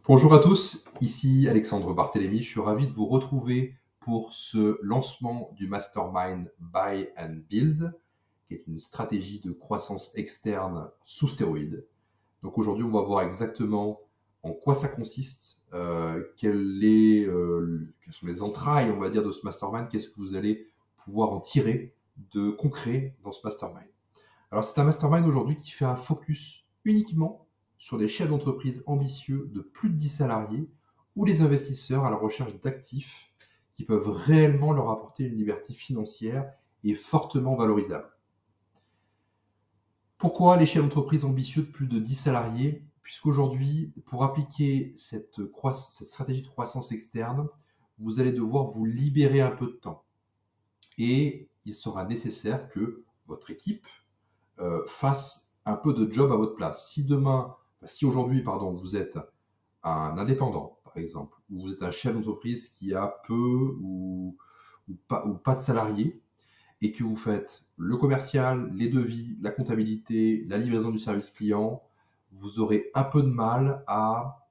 Bonjour à tous, ici Alexandre Barthélémy, je suis ravi de vous retrouver pour ce lancement du Mastermind Buy and Build, qui est une stratégie de croissance externe sous stéroïdes. Donc aujourd'hui, on va voir exactement en quoi ça consiste, quelles sont les entrailles, on va dire, de ce Mastermind, qu'est-ce que vous allez pouvoir en tirer de concret dans ce Mastermind. Alors c'est un mastermind aujourd'hui qui fait un focus uniquement sur les chefs d'entreprise ambitieux de plus de 10 salariés ou les investisseurs à la recherche d'actifs qui peuvent réellement leur apporter une liberté financière et fortement valorisable. Pourquoi les chefs d'entreprise ambitieux de plus de 10 salariés? Puisqu'aujourd'hui, pour appliquer cette stratégie de croissance externe, vous allez devoir vous libérer un peu de temps. Et il sera nécessaire que votre équipe fasse un peu de job à votre place. Si aujourd'hui, vous êtes un indépendant, par exemple, ou vous êtes un chef d'entreprise qui a peu ou pas de salariés, et que vous faites le commercial, les devis, la comptabilité, la livraison du service client, vous aurez un peu de mal à,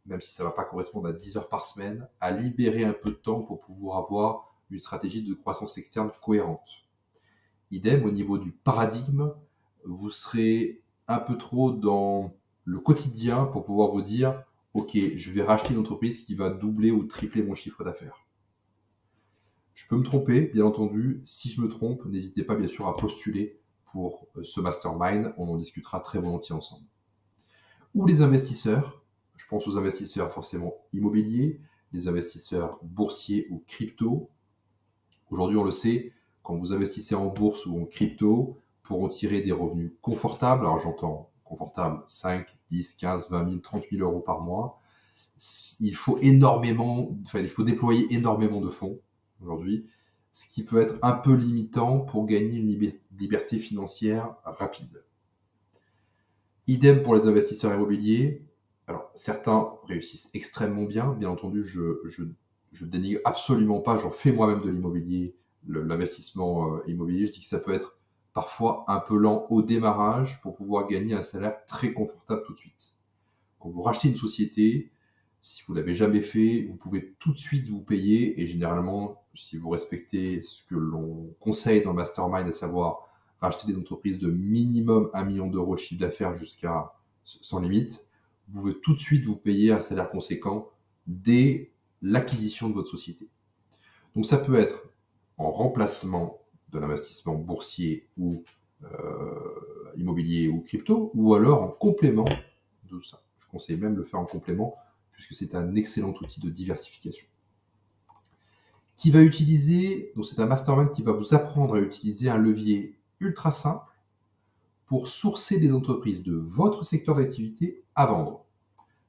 même si ça ne va pas correspondre à 10 heures par semaine, à libérer un peu de temps pour pouvoir avoir une stratégie de croissance externe cohérente. Idem au niveau du paradigme, vous serez un peu trop dans le quotidien pour pouvoir vous dire ok, je vais racheter une entreprise qui va doubler ou tripler mon chiffre d'affaires. Je peux me tromper, bien entendu. Si je me trompe, n'hésitez pas bien sûr à postuler pour ce mastermind. On en discutera très volontiers ensemble. Ou les investisseurs. Je pense aux investisseurs forcément immobiliers, les investisseurs boursiers ou crypto. Aujourd'hui, on le sait, quand vous investissez en bourse ou en crypto, pour en tirer des revenus confortables, alors j'entends confortable 5, 10, 15, 20 000, 30 000 euros par mois, il faut déployer énormément de fonds aujourd'hui, ce qui peut être un peu limitant pour gagner une liberté financière rapide. Idem pour les investisseurs immobiliers. Alors, certains réussissent extrêmement bien entendu, je dénigre absolument pas, j'en fais moi-même de l'immobilier, l'investissement immobilier. Je dis que ça peut être parfois un peu lent au démarrage pour pouvoir gagner un salaire très confortable tout de suite. Quand vous rachetez une société, si vous l'avez jamais fait, vous pouvez tout de suite vous payer, et généralement, si vous respectez ce que l'on conseille dans le mastermind, à savoir racheter des entreprises de minimum 1 million d'euros de chiffre d'affaires jusqu'à sans limite, vous pouvez tout de suite vous payer un salaire conséquent dès l'acquisition de votre société. Donc ça peut être en remplacement de l'investissement boursier ou immobilier ou crypto, ou alors en complément de ça. Je conseille même de le faire en complément, puisque c'est un excellent outil de diversification. Qui va utiliser, donc c'est un mastermind qui va vous apprendre à utiliser un levier ultra simple pour sourcer des entreprises de votre secteur d'activité à vendre,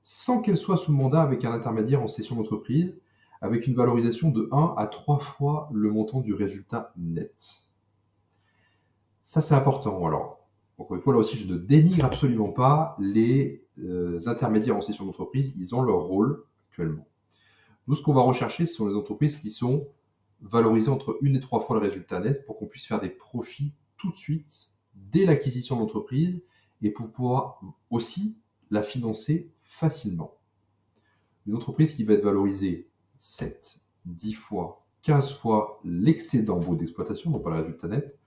sans qu'elles soient sous mandat avec un intermédiaire en cession d'entreprise, avec une valorisation de 1 à 3 fois le montant du résultat net. Ça, c'est important. Alors, encore une fois, là aussi, je ne dénigre absolument pas les intermédiaires en cession d'entreprise. Ils ont leur rôle actuellement. Nous, ce qu'on va rechercher, ce sont les entreprises qui sont valorisées entre 1 et 3 fois le résultat net pour qu'on puisse faire des profits tout de suite, dès l'acquisition de l'entreprise, et pour pouvoir aussi la financer facilement. Une entreprise qui va être valorisée 7, 10 fois, 15 fois l'excédent brut d'exploitation, non pas le résultat net,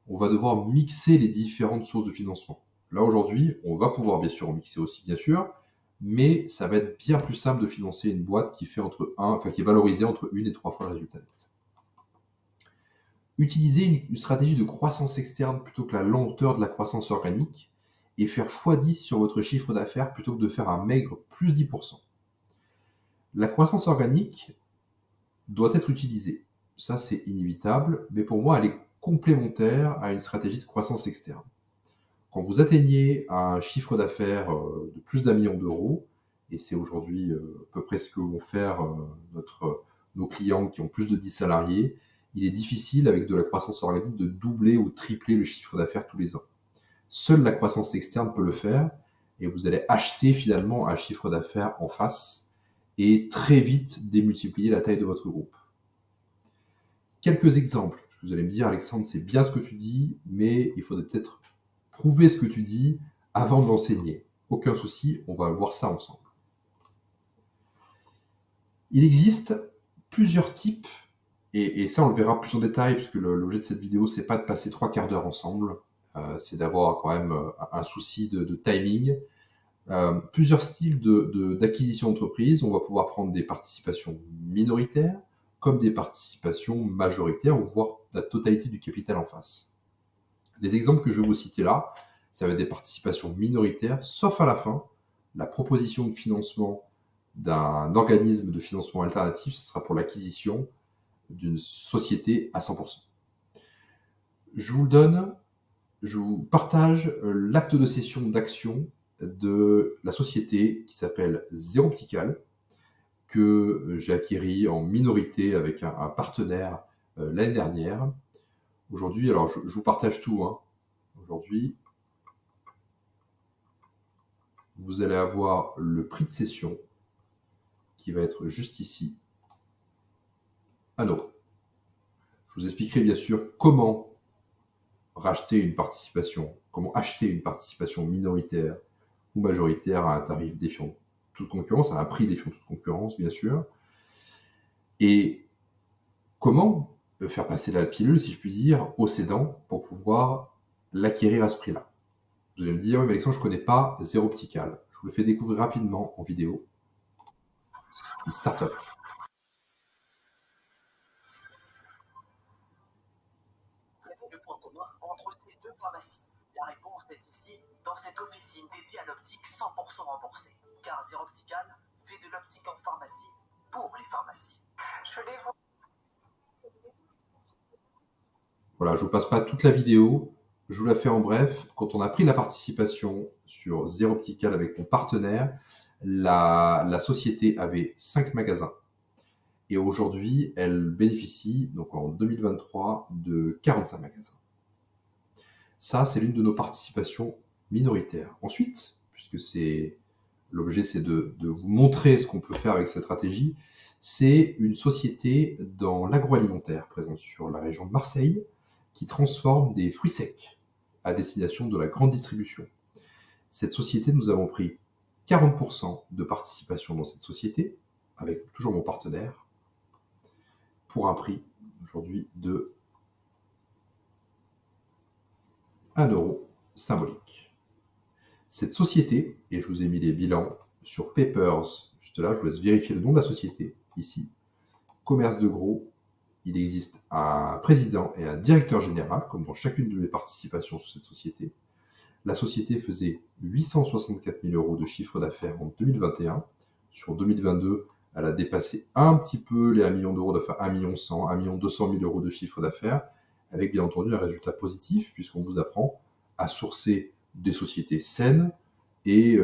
on va devoir mixer les différentes sources de financement. Là, aujourd'hui, on va pouvoir bien sûr en mixer aussi, bien sûr, mais ça va être bien plus simple de financer une boîte qui fait qui est valorisée entre 1 et 3 fois le résultat net. Utiliser une stratégie de croissance externe plutôt que la lenteur de la croissance organique et faire x10 sur votre chiffre d'affaires plutôt que de faire un maigre plus 10%. La croissance organique doit être utilisée. Ça, c'est inévitable, mais pour moi, elle est complémentaire à une stratégie de croissance externe. Quand vous atteignez un chiffre d'affaires de plus d'1 million d'euros, et c'est aujourd'hui à peu près ce que vont faire nos clients qui ont plus de 10 salariés, il est difficile avec de la croissance organique de doubler ou tripler le chiffre d'affaires tous les ans. Seule la croissance externe peut le faire, et vous allez acheter finalement un chiffre d'affaires en face et très vite démultiplier la taille de votre groupe. Quelques exemples. Vous allez me dire, Alexandre, c'est bien ce que tu dis, mais il faudrait peut-être prouver ce que tu dis avant de l'enseigner. Aucun souci, on va voir ça ensemble. Il existe plusieurs types, et ça on le verra plus en détail, puisque l'objet de cette vidéo, c'est pas de passer 3 quarts d'heure ensemble, c'est d'avoir quand même un souci de timing. Plusieurs styles d'acquisition d'entreprise. On va pouvoir prendre des participations minoritaires, comme des participations majoritaires, ou voire la totalité du capital en face. Les exemples que je vais vous citer là, ça va être des participations minoritaires, sauf à la fin, la proposition de financement d'un organisme de financement alternatif, ce sera pour l'acquisition d'une société à 100%. Je vous le donne, je vous partage l'acte de cession d'action de la société qui s'appelle Zero Optical, que j'ai acquéri en minorité avec un partenaire l'année dernière. Aujourd'hui, alors je vous partage tout. Aujourd'hui, vous allez avoir le prix de cession qui va être juste ici, 1 euro. Je vous expliquerai bien sûr comment racheter une participation, comment acheter une participation minoritaire ou majoritaire à un tarif défiant toute concurrence, à un prix défiant toute concurrence, bien sûr. Et comment faire passer la pilule, si je puis dire, au cédant pour pouvoir l'acquérir à ce prix-là. Vous allez me dire, oui, mais Alexandre, je ne connais pas Zero Optical. Je vous le fais découvrir rapidement en vidéo. C'est une start-up. Le point commun entre ces deux pharmacies. La réponse est ici, dans cette officine dédiée à l'optique 100% remboursée. Car Zero Optical fait de l'optique en pharmacie pour les pharmacies. Voilà, je ne vous passe pas toute la vidéo. Je vous la fais en bref. Quand on a pris la participation sur Zero Optical avec mon partenaire, la société avait 5 magasins. Et aujourd'hui, elle bénéficie, donc en 2023, de 45 magasins. Ça, c'est l'une de nos participations minoritaires. Ensuite, puisque l'objet, c'est de vous montrer ce qu'on peut faire avec cette stratégie, c'est une société dans l'agroalimentaire présente sur la région de Marseille qui transforme des fruits secs à destination de la grande distribution. Cette société, nous avons pris 40% de participation dans cette société, avec toujours mon partenaire, pour un prix aujourd'hui de 1 euro symbolique. Cette société, et je vous ai mis les bilans sur Papers, juste là, je vous laisse vérifier le nom de la société, ici, commerce de gros. Il existe un président et un directeur général, comme dans chacune de mes participations sur cette société. La société faisait 864 000 euros de chiffre d'affaires en 2021. Sur 2022, elle a dépassé un petit peu les 1 million d'euros, enfin 1 million 100, 1 million 200 000 euros de chiffre d'affaires, avec bien entendu un résultat positif, puisqu'on vous apprend à sourcer des sociétés saines et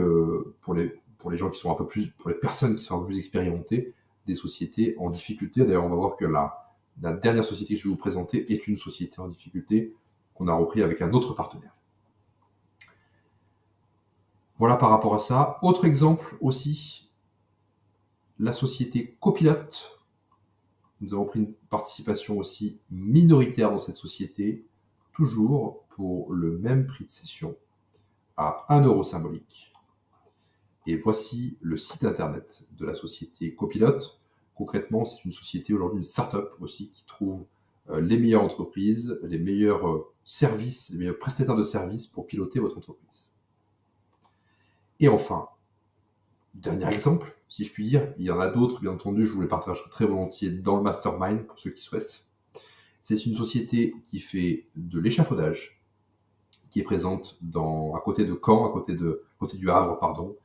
pour les gens qui sont un peu plus, pour les personnes qui sont un peu plus expérimentées, des sociétés en difficulté. D'ailleurs, on va voir que la dernière société que je vais vous présenter est une société en difficulté qu'on a repris avec un autre partenaire. Voilà par rapport à ça. Autre exemple aussi, la société Copilote. Nous avons pris une participation aussi minoritaire dans cette société, toujours pour le même prix de cession, à 1 euro symbolique. Et voici le site internet de la société Copilote. Concrètement, c'est une société aujourd'hui, une start-up aussi, qui trouve les meilleures entreprises, les meilleurs services, les meilleurs prestataires de services pour piloter votre entreprise. Et enfin, dernier exemple, si je puis dire, il y en a d'autres, bien entendu, je vous les partagerai très volontiers dans le mastermind pour ceux qui souhaitent. C'est une société qui fait de l'échafaudage, qui est présente à côté de Caen, à côté du Havre, pardon,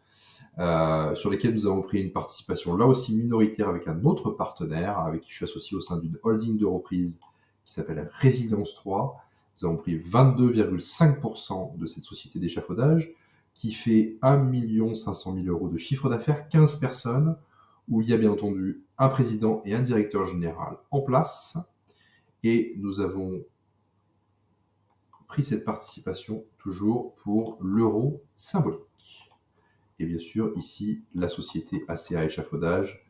sur lesquels nous avons pris une participation là aussi minoritaire avec un autre partenaire, avec qui je suis associé au sein d'une holding de reprise qui s'appelle Résilience 3. Nous avons pris 22,5% de cette société d'échafaudage qui fait 1 500 000 euros de chiffre d'affaires, 15 personnes, où il y a bien entendu un président et un directeur général en place. Et nous avons pris cette participation toujours pour l'euro symbolique. Et bien sûr, ici, la société ACA Échafaudage,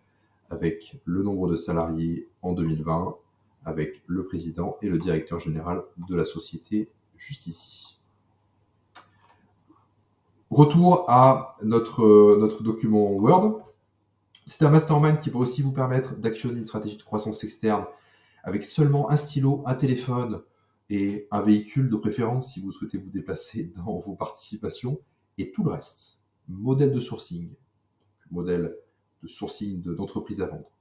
avec le nombre de salariés en 2020, avec le président et le directeur général de la société, juste ici. Retour à notre document Word. C'est un mastermind qui va aussi vous permettre d'actionner une stratégie de croissance externe avec seulement un stylo, un téléphone et un véhicule de préférence si vous souhaitez vous déplacer dans vos participations, et tout le reste. Modèle de sourcing d'entreprise à vendre,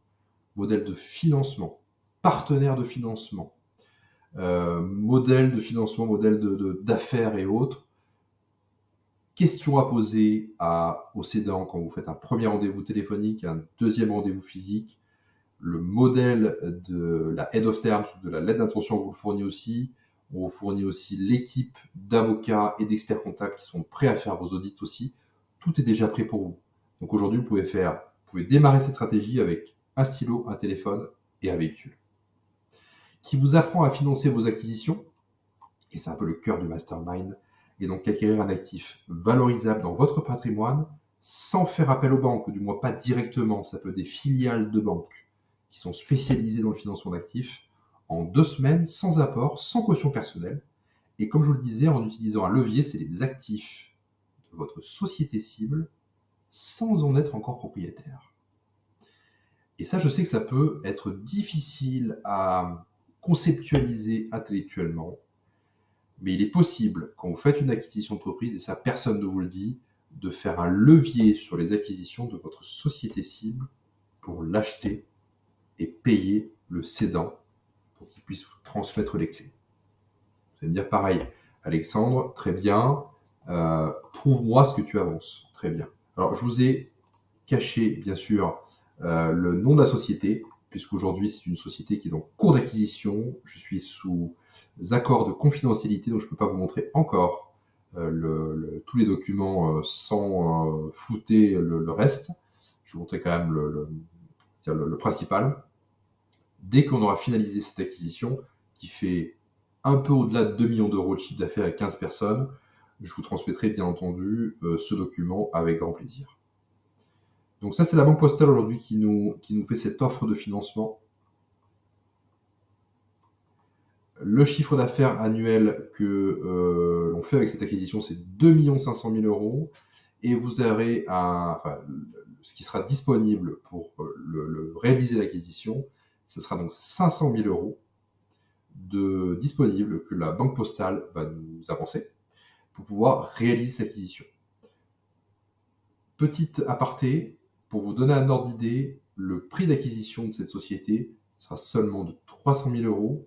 modèle de financement, partenaire de financement, modèle de financement, modèle d'affaires et autres. Questions à poser aux cédants quand vous faites un premier rendez-vous téléphonique, un deuxième rendez-vous physique. Le modèle de la Head of Terms, de la lettre d'intention, on vous le fournit aussi. On vous fournit aussi l'équipe d'avocats et d'experts comptables qui sont prêts à faire vos audits aussi. Tout est déjà prêt pour vous. Donc aujourd'hui, vous pouvez démarrer cette stratégie avec un stylo, un téléphone et un véhicule qui vous apprend à financer vos acquisitions, et c'est un peu le cœur du mastermind, et donc acquérir un actif valorisable dans votre patrimoine sans faire appel aux banques, ou du moins pas directement. Ça peut être des filiales de banques qui sont spécialisées dans le financement d'actifs, en 2 semaines, sans apport, sans caution personnelle. Et comme je vous le disais, en utilisant un levier, c'est les actifs de votre société cible sans en être encore propriétaire. Et ça, je sais que ça peut être difficile à conceptualiser intellectuellement, mais il est possible, quand vous faites une acquisition d'entreprise, et ça personne ne vous le dit, de faire un levier sur les acquisitions de votre société cible pour l'acheter et payer le cédant pour qu'il puisse vous transmettre les clés. Vous allez me dire pareil, Alexandre, très bien, prouve-moi ce que tu avances. Très bien. Alors, je vous ai caché, bien sûr, le nom de la société, puisqu'aujourd'hui, c'est une société qui est en cours d'acquisition. Je suis sous accord de confidentialité, donc je ne peux pas vous montrer encore tous les documents sans flouter le reste. Je vais vous montrer quand même le principal. Dès qu'on aura finalisé cette acquisition, qui fait un peu au-delà de 2 millions d'euros de chiffre d'affaires avec 15 personnes, je vous transmettrai bien entendu ce document avec grand plaisir. Donc ça, c'est la Banque Postale aujourd'hui qui nous fait cette offre de financement. Le chiffre d'affaires annuel que l'on fait avec cette acquisition, c'est 2 500 000 euros. Et vous aurez ce qui sera disponible pour réaliser l'acquisition, ce sera donc 500 000 euros disponibles que la Banque Postale va nous avancer pour pouvoir réaliser cette acquisition. Petite aparté, pour vous donner un ordre d'idée, le prix d'acquisition de cette société sera seulement de 300 000 euros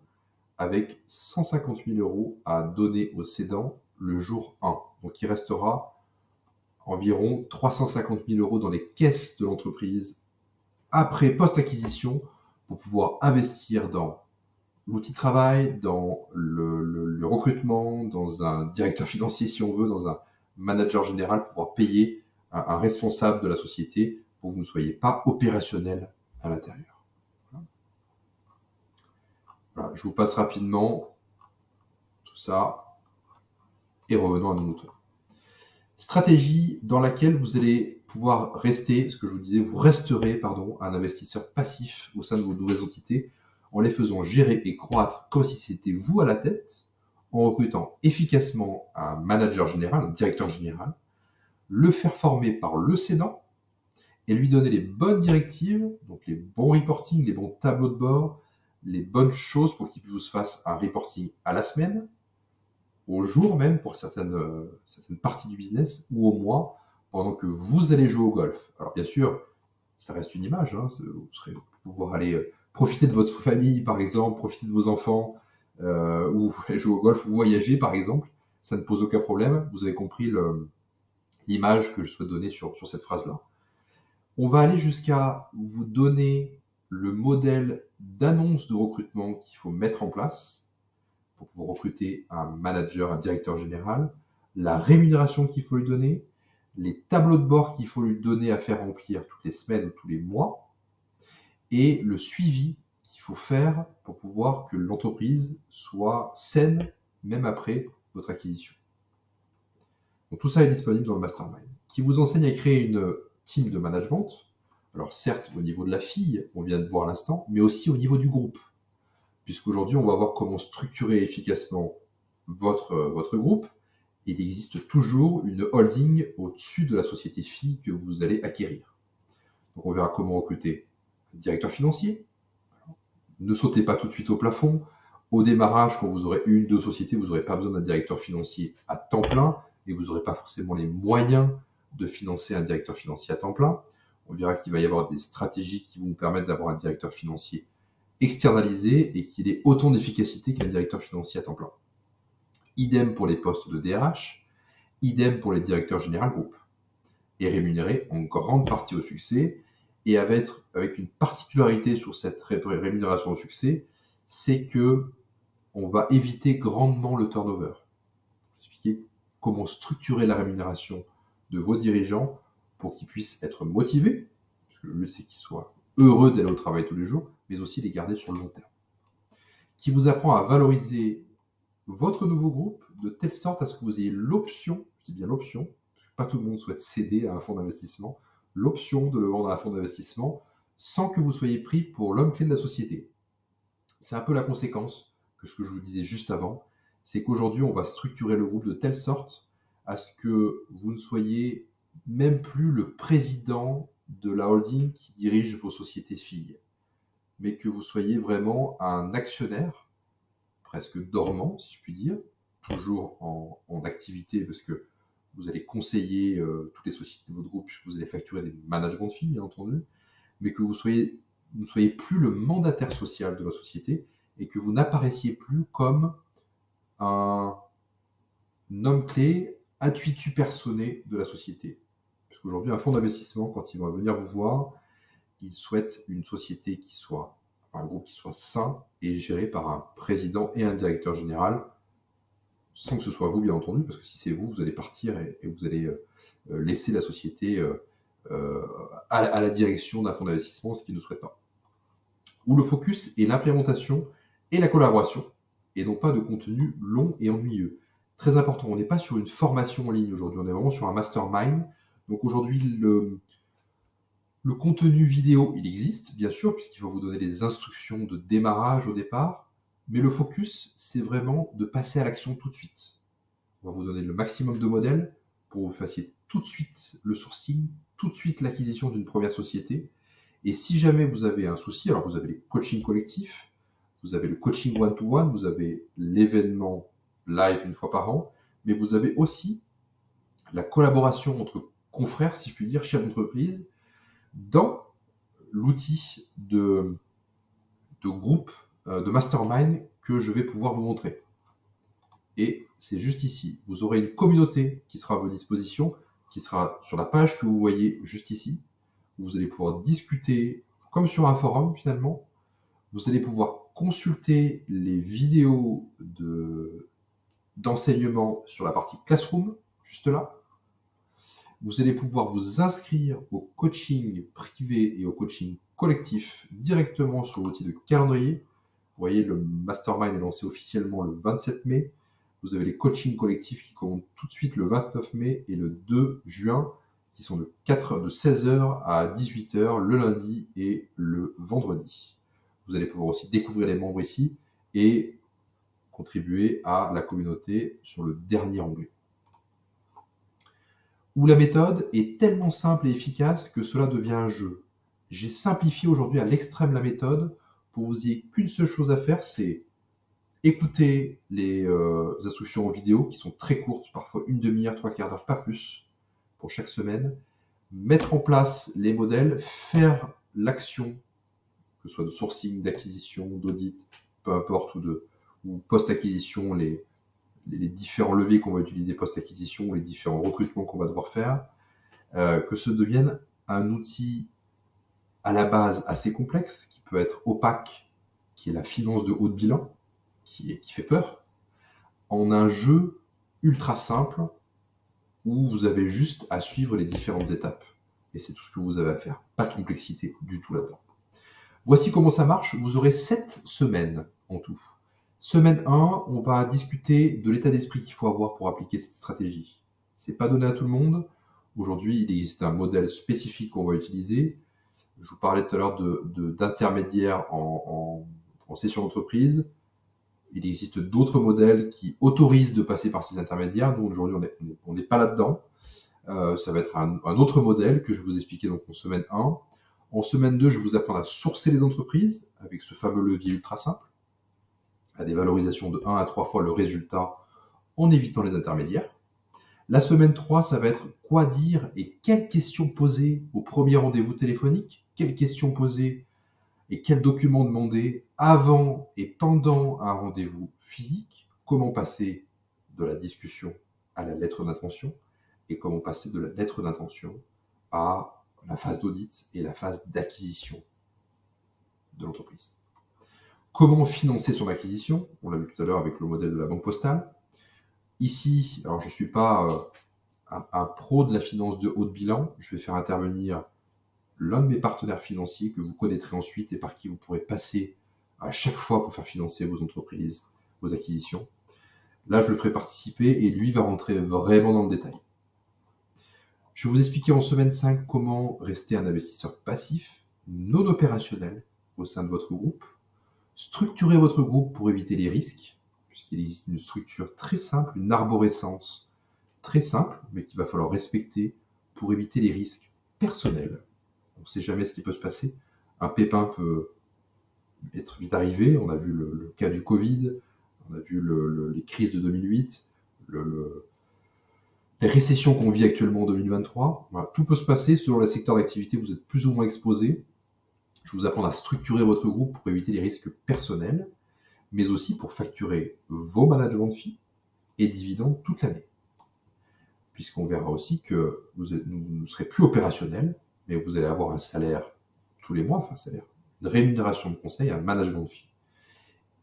avec 150 000 euros à donner aux cédants le jour 1. Donc il restera environ 350 000 euros dans les caisses de l'entreprise après post-acquisition pour pouvoir investir dans l'outil de travail, dans le recrutement, dans un directeur financier si on veut, dans un manager général, pour pouvoir payer un responsable de la société pour que vous ne soyez pas opérationnel à l'intérieur. Voilà, je vous passe rapidement tout ça et revenons à nos moutons. Stratégie dans laquelle vous allez pouvoir rester, ce que je vous disais, vous resterez un investisseur passif au sein de vos nouvelles entités en les faisant gérer et croître comme si c'était vous à la tête, en recrutant efficacement un manager général, un directeur général, le faire former par le cédant et lui donner les bonnes directives, donc les bons reporting, les bons tableaux de bord, les bonnes choses pour qu'il vous fasse un reporting à la semaine, au jour même pour certaines parties du business, ou au mois, pendant que vous allez jouer au golf. Alors bien sûr, ça reste une image, vous serez pouvoir aller profiter de votre famille par exemple, profiter de vos enfants, ou aller jouer au golf ou voyager par exemple, ça ne pose aucun problème. Vous avez compris l'image que je souhaite donner sur cette phrase-là. On va aller jusqu'à vous donner le modèle d'annonce de recrutement qu'il faut mettre en place pour pouvoir recruter un manager, un directeur général, la rémunération qu'il faut lui donner, les tableaux de bord qu'il faut lui donner à faire remplir toutes les semaines ou tous les mois, et le suivi qu'il faut faire pour pouvoir que l'entreprise soit saine même après votre acquisition. Donc tout ça est disponible dans le mastermind, qui vous enseigne à créer une team de management. Alors certes au niveau de la fille, on vient de voir à l'instant, mais aussi au niveau du groupe. Puisqu'aujourd'hui, on va voir comment structurer efficacement votre groupe. Il existe toujours une holding au-dessus de la société fille que vous allez acquérir. Donc on verra comment recruter un directeur financier. Ne sautez pas tout de suite au plafond. Au démarrage, quand vous aurez 1-2 sociétés, vous n'aurez pas besoin d'un directeur financier à temps plein et vous n'aurez pas forcément les moyens de financer un directeur financier à temps plein. On verra qu'il va y avoir des stratégies qui vont vous permettre d'avoir un directeur financier externalisé et qu'il ait autant d'efficacité qu'un directeur financier à temps plein. Idem pour les postes de DRH, idem pour les directeurs généraux groupe. Et rémunéré en grande partie au succès et avec une particularité sur cette rémunération au succès, c'est que on va éviter grandement le turnover. Je vais expliquer comment structurer la rémunération de vos dirigeants pour qu'ils puissent être motivés, parce que le but c'est qu'ils soient heureux d'aller au travail tous les jours, mais aussi les garder sur le long terme. Qui vous apprend à valoriser votre nouveau groupe de telle sorte à ce que vous ayez l'option, je dis bien l'option, parce que pas tout le monde souhaite céder à un fonds d'investissement, l'option de le vendre à un fonds d'investissement sans que vous soyez pris pour l'homme clé de la société. C'est un peu la conséquence que ce que je vous disais juste avant, c'est qu'aujourd'hui on va structurer le groupe de telle sorte à ce que vous ne soyez même plus le président de la holding qui dirige vos sociétés filles, mais que vous soyez vraiment un actionnaire presque dormant, si je puis dire, toujours en activité parce que vous allez conseiller toutes les sociétés de votre groupe puisque vous allez facturer des managements fees, bien entendu, mais que vous ne soyez plus le mandataire social de la société et que vous n'apparaissiez plus comme un homme clé intuitu personné de la société. Parce qu'aujourd'hui, un fonds d'investissement, quand ils vont venir vous voir, ils souhaitent une société qui soit, un groupe qui soit sain et géré par un président et un directeur général, sans que ce soit vous, bien entendu, parce que si c'est vous, vous allez partir et vous allez laisser la société à la direction d'un fonds d'investissement, ce qu'ils ne souhaitent pas. Où le focus est l'implémentation et la collaboration, et non pas de contenu long et ennuyeux. Très important, on n'est pas sur une formation en ligne aujourd'hui, on est vraiment sur un mastermind. Donc aujourd'hui, le contenu vidéo, il existe, bien sûr, puisqu'il va vous donner les instructions de démarrage au départ, mais le focus, c'est vraiment de passer à l'action tout de suite. On va vous donner le maximum de modèles pour que vous fassiez tout de suite le sourcing, tout de suite l'acquisition d'une première société. Et si jamais vous avez un souci, alors vous avez les coachings collectifs, vous avez le coaching one-to-one, vous avez l'événement live une fois par an, mais vous avez aussi la collaboration entre confrères, si je puis dire, chefs d'entreprise, dans l'outil de groupe, de mastermind que je vais pouvoir vous montrer. Et c'est juste ici. Vous aurez une communauté qui sera à vos dispositions, qui sera sur la page que vous voyez juste ici. Vous allez pouvoir discuter comme sur un forum finalement. Vous allez pouvoir consulter les vidéos d'enseignement sur la partie Classroom, juste là. Vous allez pouvoir vous inscrire au coaching privé et au coaching collectif directement sur l'outil de calendrier. Vous voyez, le mastermind est lancé officiellement le 27 mai. Vous avez les coachings collectifs qui commencent tout de suite le 29 mai et le 2 juin, qui sont de 16h à 18h le lundi et le vendredi. Vous allez pouvoir aussi découvrir les membres ici et contribuer à la communauté sur le dernier onglet. Où la méthode est tellement simple et efficace que cela devient un jeu. J'ai simplifié aujourd'hui à l'extrême la méthode pour vous ayez qu'une seule chose à faire, c'est écouter les instructions en vidéo qui sont très courtes, parfois une demi-heure, 3/4 d'heure, pas plus, pour chaque semaine. Mettre en place les modèles, faire l'action, que ce soit de sourcing, d'acquisition, d'audit, peu importe, ou post-acquisition, les différents leviers qu'on va utiliser post-acquisition, les différents recrutements qu'on va devoir faire, que ce devienne un outil à la base assez complexe, qui peut être opaque, qui est la finance de haut de bilan, qui fait peur, en un jeu ultra simple où vous avez juste à suivre les différentes étapes. Et c'est tout ce que vous avez à faire. Pas de complexité du tout là-dedans. Voici comment ça marche. Vous aurez 7 semaines en tout. Semaine 1, on va discuter de l'état d'esprit qu'il faut avoir pour appliquer cette stratégie. C'est pas donné à tout le monde. Aujourd'hui, il existe un modèle spécifique qu'on va utiliser. Je vous parlais tout à l'heure d'intermédiaires en session d'entreprise. Il existe d'autres modèles qui autorisent de passer par ces intermédiaires. Nous, aujourd'hui, on n'est pas là-dedans. Ça va être un autre modèle que je vais vous expliquer donc en semaine 1. En semaine 2, je vais vous apprendre à sourcer les entreprises avec ce fameux levier ultra simple, à des valorisations de 1 à 3 fois le résultat en évitant les intermédiaires. La semaine 3, ça va être quoi dire et quelles questions poser au premier rendez-vous téléphonique, quelles questions poser et quels documents demander avant et pendant un rendez-vous physique, comment passer de la discussion à la lettre d'intention et comment passer de la lettre d'intention à la phase d'audit et la phase d'acquisition de l'entreprise. Comment financer son acquisition? On l'a vu tout à l'heure avec le modèle de la banque postale. Ici, alors je ne suis pas un pro de la finance de haut de bilan, je vais faire intervenir l'un de mes partenaires financiers que vous connaîtrez ensuite et par qui vous pourrez passer à chaque fois pour faire financer vos entreprises, vos acquisitions. Là, je le ferai participer et lui va rentrer vraiment dans le détail. Je vais vous expliquer en semaine 5 comment rester un investisseur passif, non opérationnel au sein de votre groupe, structurer votre groupe pour éviter les risques, puisqu'il existe une structure très simple, une arborescence très simple, mais qu'il va falloir respecter pour éviter les risques personnels. On ne sait jamais ce qui peut se passer. Un pépin peut être vite arrivé. On a vu le cas du Covid, on a vu les crises de 2008, les récessions qu'on vit actuellement en 2023. Voilà, tout peut se passer selon les secteurs d'activité. Vous êtes plus ou moins exposé. Je vous apprends à structurer votre groupe pour éviter les risques personnels, mais aussi pour facturer vos managements fees et dividendes toute l'année. Puisqu'on verra aussi que vous ne serez plus opérationnel, mais vous allez avoir un salaire tous les mois, enfin salaire, une rémunération de conseil, un management fee,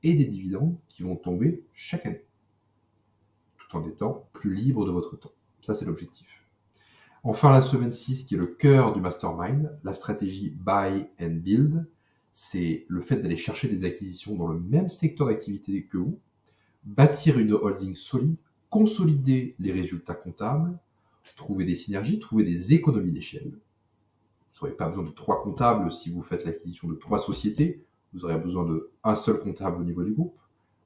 et des dividendes qui vont tomber chaque année, tout en étant plus libre de votre temps. Ça, c'est l'objectif. Enfin, la semaine 6, qui est le cœur du mastermind, la stratégie Buy and Build, c'est le fait d'aller chercher des acquisitions dans le même secteur d'activité que vous, bâtir une holding solide, consolider les résultats comptables, trouver des synergies, trouver des économies d'échelle. Vous n'aurez pas besoin de 3 comptables si vous faites l'acquisition de 3 sociétés. Vous aurez besoin d'un seul comptable au niveau du groupe.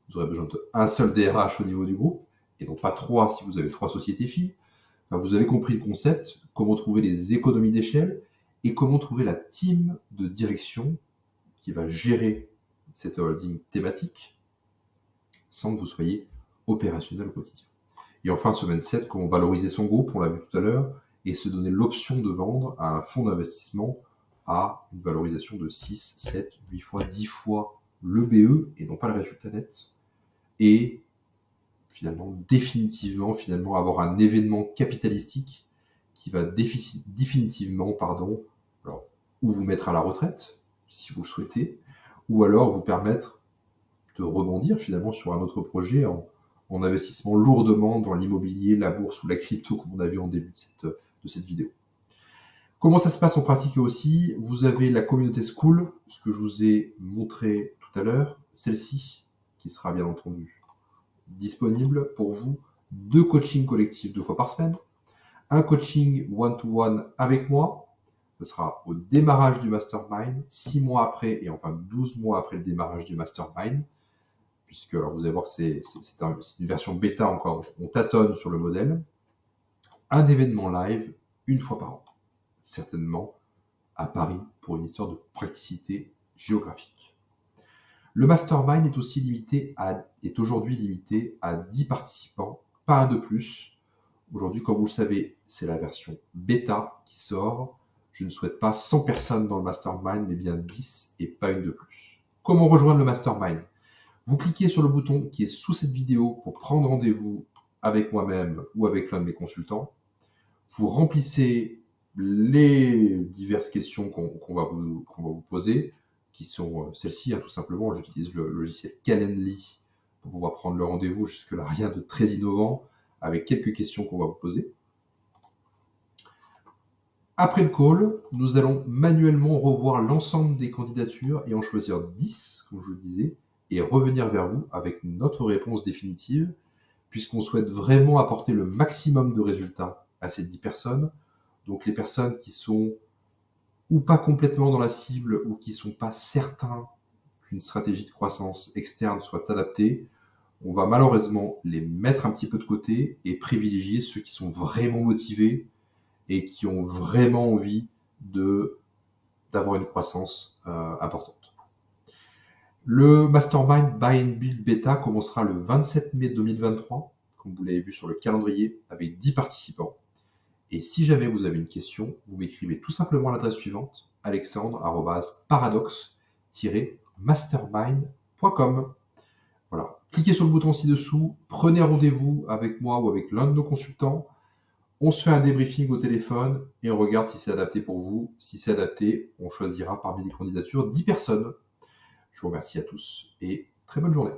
Vous aurez besoin d'un seul DRH au niveau du groupe. Et non pas 3 si vous avez 3 sociétés filles. Enfin, vous avez compris le concept, comment trouver les économies d'échelle et comment trouver la team de direction qui va gérer cette holding thématique sans que vous soyez opérationnel au quotidien. Et enfin, semaine 7, comment valoriser son groupe, on l'a vu tout à l'heure, et se donner l'option de vendre à un fonds d'investissement à une valorisation de 6, 7, 8 fois, 10 fois le BE et non pas le résultat net. Et définitivement avoir un événement capitalistique qui va définitivement, alors, ou vous mettre à la retraite, si vous le souhaitez, ou alors vous permettre de rebondir finalement sur un autre projet en investissement lourdement dans l'immobilier, la bourse ou la crypto, comme on a vu en début de cette vidéo. Comment ça se passe en pratique aussi? Vous avez la communauté School, ce que je vous ai montré tout à l'heure, celle-ci, qui sera bien entendu disponible pour vous, 2 coachings collectifs 2 fois par semaine, un coaching one-to-one avec moi, ce sera au démarrage du mastermind, 6 mois après et enfin 12 mois après le démarrage du mastermind, puisque alors vous allez voir c'est une version bêta encore, on tâtonne sur le modèle, un événement live une fois par an, certainement à Paris pour une histoire de praticité géographique. Le mastermind est aujourd'hui limité à 10 participants, pas un de plus. Aujourd'hui, comme vous le savez, c'est la version bêta qui sort. Je ne souhaite pas 100 personnes dans le mastermind, mais bien 10 et pas une de plus. Comment rejoindre le mastermind? Vous cliquez sur le bouton qui est sous cette vidéo pour prendre rendez-vous avec moi-même ou avec l'un de mes consultants. Vous remplissez les diverses questions qu'on va vous poser, qui sont celles-ci, tout simplement. J'utilise le logiciel Calendly pour pouvoir prendre le rendez-vous. Jusque-là, rien de très innovant, avec quelques questions qu'on va vous poser. Après le call, nous allons manuellement revoir l'ensemble des candidatures et en choisir 10, comme je vous le disais, et revenir vers vous avec notre réponse définitive, puisqu'on souhaite vraiment apporter le maximum de résultats à ces 10 personnes. Donc les personnes qui sont ou pas complètement dans la cible ou qui ne sont pas certains qu'une stratégie de croissance externe soit adaptée, on va malheureusement les mettre un petit peu de côté et privilégier ceux qui sont vraiment motivés et qui ont vraiment envie de d'avoir une croissance importante. Le Mastermind Buy and Build Beta commencera le 27 mai 2023, comme vous l'avez vu sur le calendrier, avec 10 participants. Et si jamais vous avez une question, vous m'écrivez tout simplement à l'adresse suivante, alexandre@paradox-mastermind.com. Voilà. Cliquez sur le bouton ci-dessous, prenez rendez-vous avec moi ou avec l'un de nos consultants. On se fait un débriefing au téléphone et on regarde si c'est adapté pour vous. Si c'est adapté, on choisira parmi les candidatures 10 personnes. Je vous remercie à tous et très bonne journée.